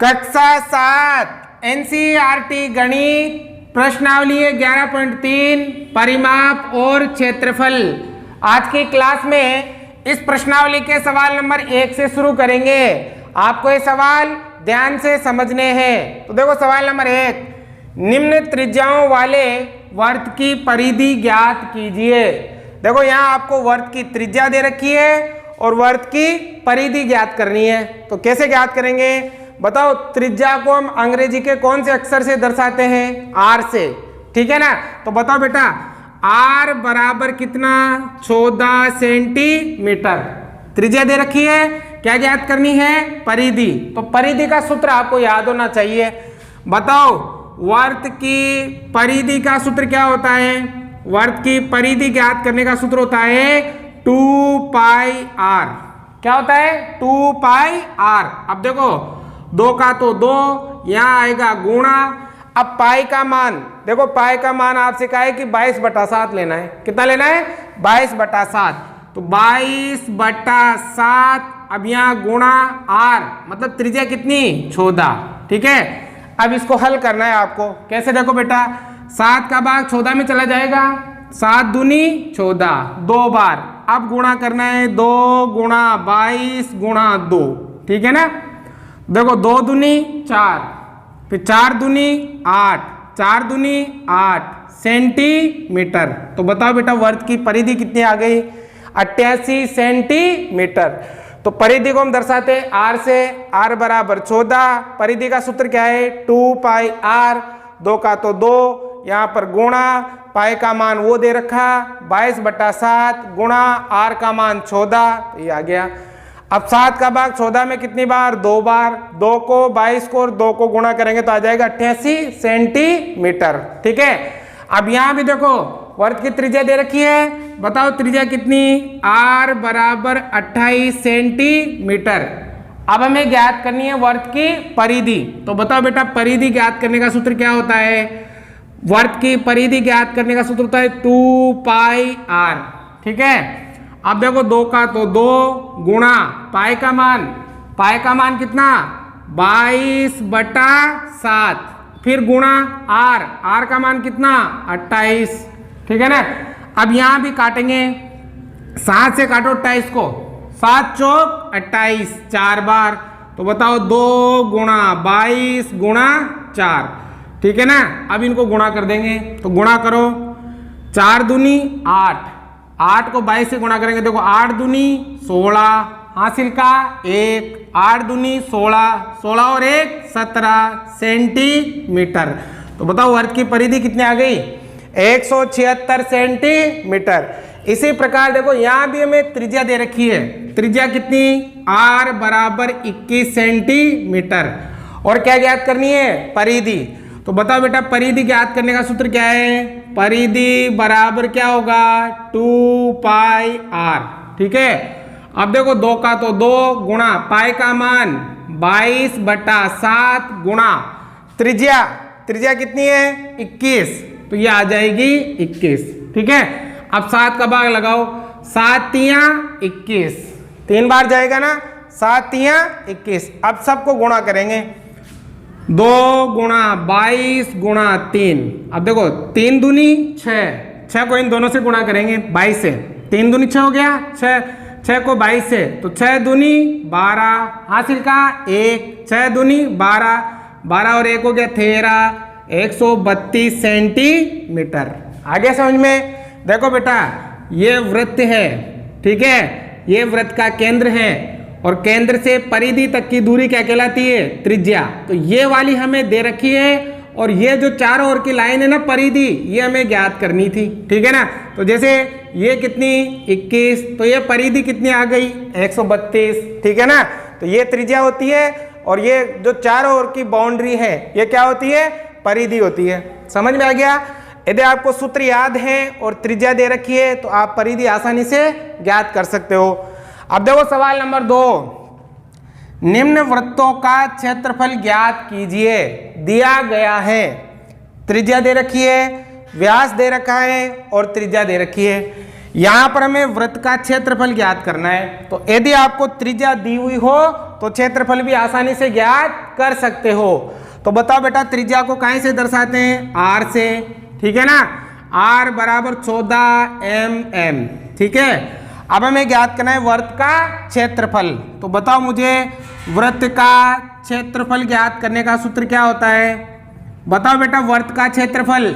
कक्षा 7 एनसीईआरटी गणित प्रश्नावली 11.3 परिमाप और क्षेत्रफल। आज की क्लास में इस प्रश्नावली के सवाल नंबर 1 से शुरू करेंगे। आपको ये सवाल ध्यान से समझने हैं। तो देखो सवाल नंबर 1, निम्न त्रिज्याओं वाले वर्त की परिधि ज्ञात कीजिए। देखो यहाँ आपको वर्त की त्रिज्या दे रखी है और वर्त की परिधि ज्ञात करनी है। तो कैसे ज्ञात करेंगे बताओ। त्रिज्या को हम अंग्रेजी के कौन से अक्षर से दर्शाते हैं? आर से, ठीक है ना। तो बताओ बेटा, आर बराबर कितना? 14 सेंटीमीटर त्रिज्या दे रखी है। क्या ज्ञात करनी है? परिधि। तो परिधि का सूत्र आपको याद होना चाहिए। बताओ वर्त की परिधि का सूत्र क्या होता है? वर्त की परिधि ज्ञात करने का सूत्र होता है 2 पाई आर। क्या होता है? 2 पाई आर। अब देखो 2 का तो 2, यहाँ आएगा गुणा। अब पाई का मान देखो, पाई का मान आपसे कहा है कि 22/7 लेना है। कितना लेना है? 22/7। तो 22/7। अब यहाँ गुणा आर, मतलब त्रिज्या कितनी? 14, ठीक है। अब इसको हल करना है आपको। कैसे? देखो बेटा, 7 का भाग 14 में चला जाएगा। 7 दूनी 14, 2 बार। अब गुणा करना है 2 गुणा 22 गुणा 2, ठीक है ना। देखो 2 दूनी 4, फिर 4 दूनी 8, 4 दूनी 8 सेंटीमीटर। तो बताओ बेटा वर्त की परिधि कितनी आ गई? 88 सेंटीमीटर। तो परिधि को हम दर्शाते हैं आर से। आर बराबर 14। परिधि का सूत्र क्या है? 2 पाई आर। 2 का तो 2, यहाँ पर गुणा, पाई का मान वो दे रखा 22/7 गुणा आर का मान 14। तो ये आ गया। अब 7 का भाग 14 में कितनी बार? 2 बार। 2 को 22 को और 2 को गुणा करेंगे तो आ जाएगा 88 सेंटीमीटर, ठीक है। अब यहाँ भी देखो वर्त की त्रिज्या दे रखी है। बताओ त्रिज्या कितनी? आर बराबर 28 सेंटीमीटर। अब हमें ज्ञात करनी है वर्त की परिधि। तो बताओ बेटा, परिधि ज्ञात करने का सूत्र क्या होता है? वर्त की परिधि ज्ञात करने का सूत्र होता है 2 पाई आर, ठीक है। अब देखो 2 का तो 2 गुणा पाई का मान कितना? 22/7, फिर गुणा आर का मान कितना? 28, ठीक है ना। अब यहां भी काटेंगे, 7 से काटो 28 को, 7 चौक 28, 4 बार। तो बताओ 2 गुणा 22 गुणा 4, ठीक है ना। अब इनको गुणा कर देंगे। तो गुणा करो, 4 दूनी 8, 8 को 22 से गुणा करेंगे। देखो 8 दूनी 16, हासिल का 1, 8 दूनी 16, 16 और 1 17 सेंटीमीटर। तो बताओ वर्त की परिधि कितनी आ गई? 176 सेंटीमीटर। इसी प्रकार देखो यहाँ भी हमें त्रिज्या दे रखी है। त्रिज्या कितनी? आर बराबर 21 सेंटीमीटर। और क्या ज्ञात करनी है? परिधि। तो बताओ बेटा परिधि ज्ञात करने का सूत्र क्या है? परिधि बराबर क्या होगा? 2 पाई आर, ठीक है। अब देखो 2 का तो 2 गुणा पाई का मान 22/7 गुणा त्रिज्या कितनी है? 21। तो ये आ जाएगी 21, ठीक है। अब 7 का भाग लगाओ, 7 तियां 21, 3 बार जाएगा ना, 7 तियां 21। अब सबको गुणा करेंगे, 2 गुणा 22 गुणा 3। अब देखो 3 दूनी 6 को इन दोनों से गुणा करेंगे 22 से। 3 दूनी 6 हो गया, 6 को 22 से, तो 6 दूनी 12, हासिल का 1, 6 दूनी 12, 12 और 1 हो गया 13, 132 सेंटीमीटर। आगे समझ में? देखो बेटा ये वृत्त है, ठीक है। ये वृत्त का केंद्र है और केंद्र से परिधि तक की दूरी क्या कहलाती है? त्रिज्या। तो ये वाली हमें दे रखी है और ये जो चारों ओर की लाइन है ना परिधि, ये हमें ज्ञात करनी थी, ठीक है ना। तो जैसे ये कितनी? 21। तो ये परिधि कितनी आ गई? 132, ठीक है ना। तो ये त्रिज्या होती है और ये जो चारों ओर की बाउंड्री है ये क्या होती है? परिधि होती है। समझ में आ गया? यदि आपको सूत्र याद है और त्रिज्या दे रखी है तो आप परिधि आसानी से ज्ञात कर सकते हो। अब देखो सवाल नंबर 2, निम्न वृत्तों का क्षेत्रफल ज्ञात कीजिए। दिया गया है, त्रिज्या दे रखी है, व्यास दे रखा है और त्रिज्या दे रखी है। यहां पर हमें वृत्त का क्षेत्रफल ज्ञात करना है। तो यदि आपको त्रिज्या दी हुई हो तो क्षेत्रफल भी आसानी से ज्ञात कर सकते हो। तो बताओ बेटा त्रिज्या को कहां से दर्शाते हैं? आर से, ठीक है ना। आर बराबर 14 mm, ठीक है। अब हमें ज्ञात करना है वृत्त का क्षेत्रफल। तो बताओ मुझे वृत्त का क्षेत्रफल ज्ञात करने का सूत्र क्या होता है? बताओ बेटा वृत्त का क्षेत्रफल।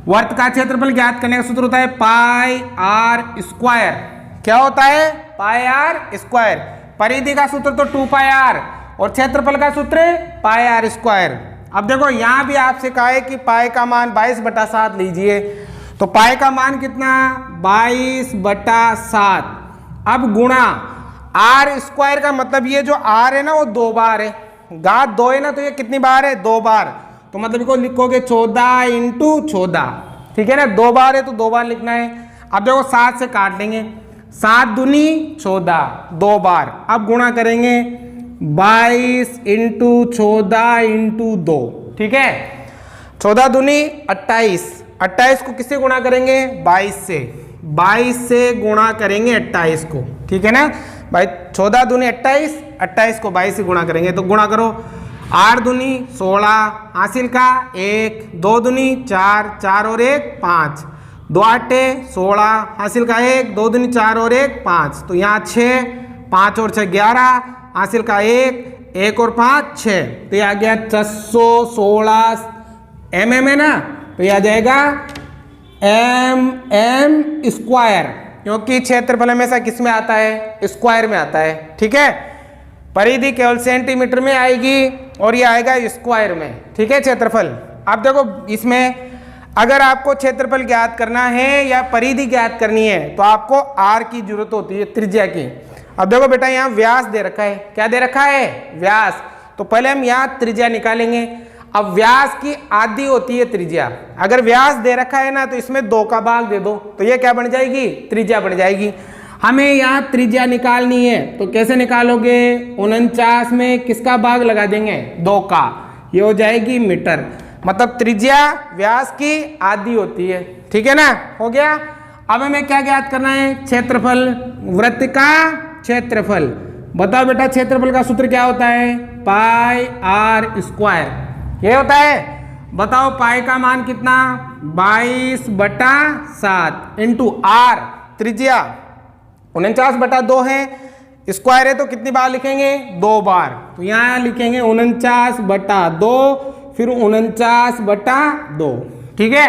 वृत्त का क्षेत्रफल ज्ञात करने का सूत्र होता है पाई आर स्क्वायर। क्या होता है? पाई आर स्क्वायर। परिधि का सूत्र तो 2 पाई आर और क्षेत्रफल का सूत्र पाई आर स्क्वायर। अब देखो यहां भी आपसे कहा है कि पाई का मान 22/7 लीजिए। तो पाई का मान कितना? 22/7। अब गुणा आर स्क्वायर का मतलब ये जो आर है ना वो 2 बार है, घात 2 है ना, तो ये कितनी बार है? 2 बार। तो मतलब इसको लिखोगे 14 × 14, ठीक है ना। 2 बार है तो 2 बार लिखना है। अब देखो 7 से काट लेंगे, 7 दूनी 14, 2 बार। अब गुणा करेंगे 22 × 14 × 2, ठीक है। 14 दूनी 28, 28 को किससे गुणा करेंगे? 22 से, 22 से गुणा करेंगे 28 को, ठीक है ना भाई। 14 दूनी 28, 28 को 22 से गुणा करेंगे तो गुणा करो। 8 दूनी 16, हासिल का 1, 2 दूनी 4, 4 और 1 5, 2 8 16, हासिल का 1, 2 दूनी 4 और 1 5। तो यहाँ 6, 5 और 6 11, हासिल का 1, 1 और 5 6। तो ये आ गया 616 mm है ना। तो ये आ जाएगा mm स्क्वायर, क्योंकि क्षेत्रफल हमेशा किस में आता है? स्क्वायर में आता है, ठीक है। परिधि केवल सेंटीमीटर में आएगी और ये आएगा स्क्वायर में, ठीक है क्षेत्रफल। अब देखो इसमें अगर आपको क्षेत्रफल ज्ञात करना है या परिधि ज्ञात करनी है तो आपको आर की जरूरत होती है, त्रिज्या की। अब देखो बेटा यहाँ व्यास दे रखा है, क्या दे रखा है? व्यास। तो पहले हम यहाँ त्रिज्या निकालेंगे। अब व्यास की आधी होती है त्रिज्या। अगर व्यास दे रखा है ना तो इसमें 2 का भाग दे दो तो ये क्या बन जाएगी? त्रिज्या बन जाएगी। हमें यहाँ त्रिज्या निकालनी है तो कैसे निकालोगे? 49 में किसका भाग लगा देंगे? 2 का। ये हो जाएगी मीटर। मतलब त्रिज्या व्यास की आधी होती है, ठीक है ना। हो गया। अब हमें क्या ज्ञात करना है? क्षेत्रफल, वृत्त का क्षेत्रफल। बताओ बेटा क्षेत्रफल का सूत्र क्या होता है? पाई आर स्क्वायर, ये होता है। बताओ पाई का मान कितना? 22/7 इंटू आर त्रिज्या 49/2 है, स्क्वायर है तो कितनी बार लिखेंगे? 2 बार। तो यहाँ लिखेंगे 49/2 फिर 49/2, ठीक है।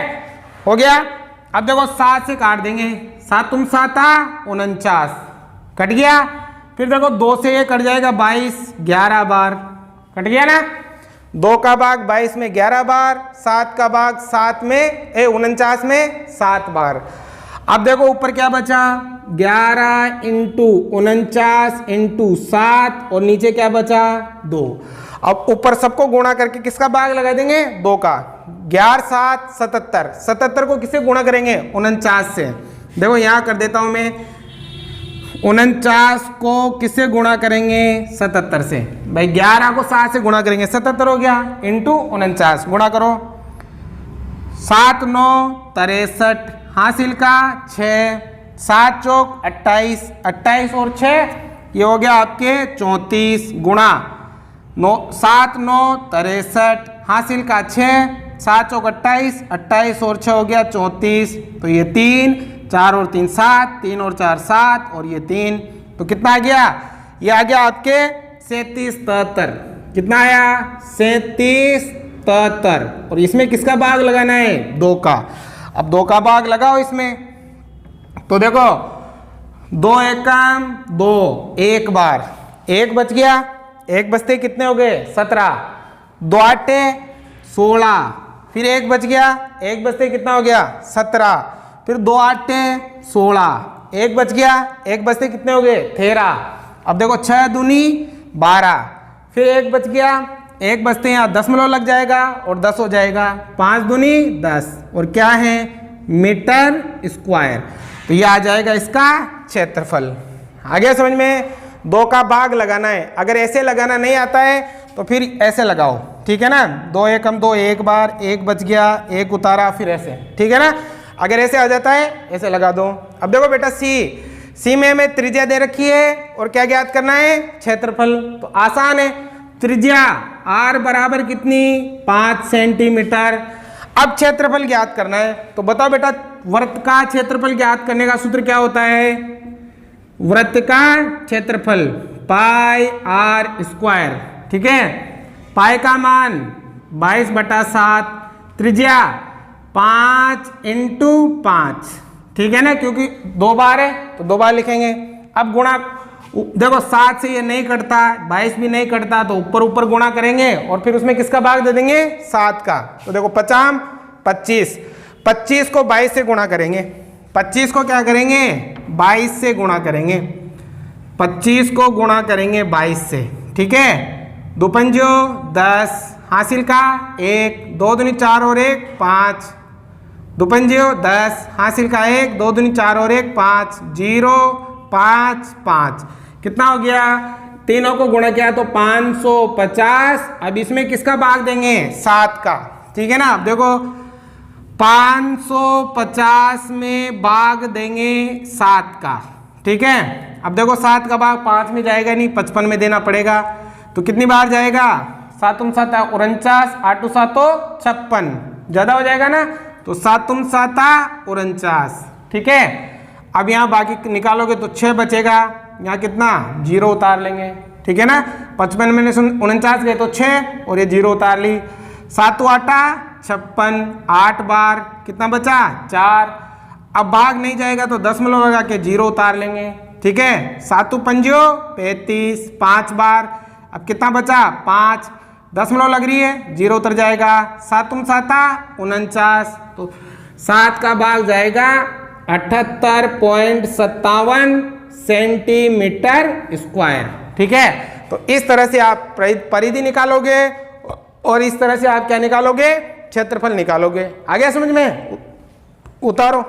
हो गया। अब देखो 7 से काट देंगे, 7 तुम 7 49 कट गया। फिर देखो 2 से ये कट जाएगा 22, 11 बार कट गया ना। 2 का भाग 22 में 11 बार, 7 का भाग 7 में 49 में 7 बार। अब देखो ऊपर क्या बचा? 11 × 49 × 7 और नीचे क्या बचा? 2। अब ऊपर सबको गुणा करके किसका भाग लगा देंगे? 2 का। 11 7 77, 77 को किससे गुणा करेंगे? 49 से। देखो यहाँ कर देता हूं मैं, 49 को किससे गुणा करेंगे? 77 से। भाई 11 को 7 से गुणा करेंगे, 77 हो गया इंटू 49 गुणा करो। 7 9 63, हासिल का 6, 7 चौक 28, 28 और 6 ये हो गया आपके 34 गुणा 7 9 63, हासिल का 6, 7 चौक 28, 28 और 6 हो गया 34। तो ये 3, 4 और 3 7, 3 और 4 7 और ये 3। तो कितना आ गया? ये आ गया आपके 37 73। कितना आया? 37 73। और इसमें किसका भाग लगाना है? 2 का। अब 2 का भाग लगाओ इसमें। तो देखो 2 एकम 2, 1 बार 1 बच गया, 1 बचते कितने हो गए? 17, 2 8 16, फिर 1 बच गया, 1 बचते कितना हो गया? 17, फिर 2 8 16, 1 बच गया, 1 बचते कितने हो गए? 13। अब देखो 6 दूनी 12, फिर 1 बच गया, 1 बचते यहाँ दशमलव लग जाएगा और 10 हो जाएगा, 5 दूनी 10 और क्या है? Metre square. तो ये आ जाएगा इसका क्षेत्रफल। आ गया समझ में? 2 का भाग लगाना है। अगर ऐसे लगाना नहीं आता है तो फिर ऐसे लगाओ, ठीक है ना। 2 एकम 2, 1 बार, 1 बच गया, 1 उतारा, फिर ऐसे, ठीक है ना। अगर ऐसे आ जाता है ऐसे लगा दो। अब देखो बेटा सी में हमें त्रिज्या दे रखी है और क्या ज्ञात करना है, क्षेत्रफल। तो आसान है, त्रिज्या r बराबर कितनी, 5 सेंटीमीटर। अब क्षेत्रफल ज्ञात करना है। तो बताओ बेटा वृत्त का क्षेत्रफल ज्ञात करने का सूत्र क्या होता है, वृत्त का क्षेत्रफल पाई r स्क्वायर। ठीक है, पाई का मान 22/7, त्रिज्या 5 × 5। ठीक है ना, क्योंकि 2 बार है तो 2 बार लिखेंगे। अब गुणा, देखो 7 से ये नहीं कटता, 22 भी नहीं कटता, तो ऊपर ऊपर गुणा करेंगे और फिर उसमें किसका भाग दे देंगे, 7 का। तो देखो 50 25, 25 को 22 से गुणा करेंगे, 25 को क्या करेंगे 22 से गुणा करेंगे, 25 को गुणा करेंगे 22 से। ठीक है, 2 पंजो 10, हासिल का 1, 2 दूनी 4 और 1 5, 2 पंजो 10, हासिल का 1, 2 दूनी 4 और 1 5, 0 5 5, कितना हो गया, तीनों को गुणा किया तो 550। अब इसमें किसका भाग देंगे, 7 का। ठीक है ना, अब देखो 550 में भाग देंगे 7 का। ठीक है, अब देखो 7 का भाग 5 में जाएगा नहीं, 55 में देना पड़ेगा। तो कितनी बार जाएगा, 7 × 7 = 49, 8 × 7 = 56, ज्यादा हो जाएगा ना, तो 7 × 7 = 49। ठीक है, अब यहाँ बाकी निकालोगे तो 6 बचेगा, यहाँ कितना 0 उतार लेंगे। ठीक है ना, 55 में 49 गए तो 6 और ये 0 उतार ली, 7 × 8 = 56, 8 बार कितना बचा 4। अब भाग नहीं जाएगा तो दशमलव लगा के 0 उतार लेंगे। ठीक है, 7 × 5 = 35, 5 बार, अब कितना बचा 5, दशमलव लग रही है 0 उतर जाएगा, 7 × 7 = 49, तो 7 का भाग जाएगा 78.57 सेंटीमीटर स्क्वायर। ठीक है, तो इस तरह से आप परिधि निकालोगे और इस तरह से आप क्या निकालोगे, क्षेत्रफल निकालोगे। आ गया समझ में, उतारो।